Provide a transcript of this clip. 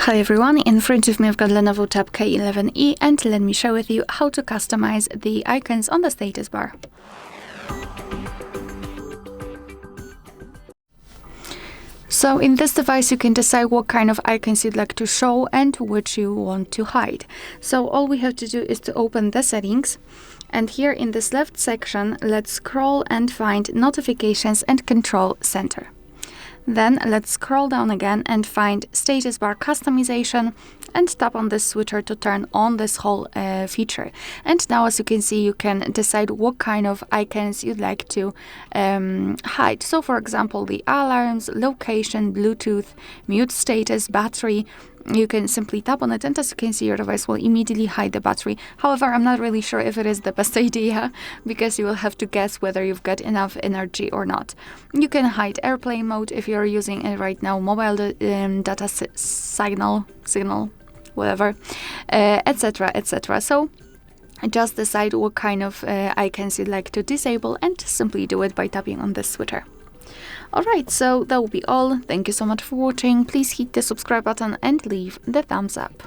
Hi everyone, in front of me I've got LENOVO Tab K11E and let me share with you how to customize the icons on the status bar. So in this device you can decide what kind of icons you'd like to show and which you want to hide. So all we have to do is to open the settings, and here in this left section let's scroll and find notifications and control center. Then let's scroll down again and find status bar customization and tap on this switcher to turn on this whole feature. And now, as you can see, you can decide what kind of icons you'd like to hide. So for example, the alarms, location, Bluetooth, mute status, battery. You can simply tap on it, and as you can see, your device will immediately hide the battery. However, I'm not really sure if it is the best idea, because you will have to guess whether you've got enough energy or not. You can hide airplane mode if you're using it right now, mobile data signal, whatever, etc., etc. So just decide what kind of icons you'd like to disable and simply do it by tapping on this switcher. Alright, so that will be all. Thank you so much for watching. Please hit the subscribe button and leave the thumbs up.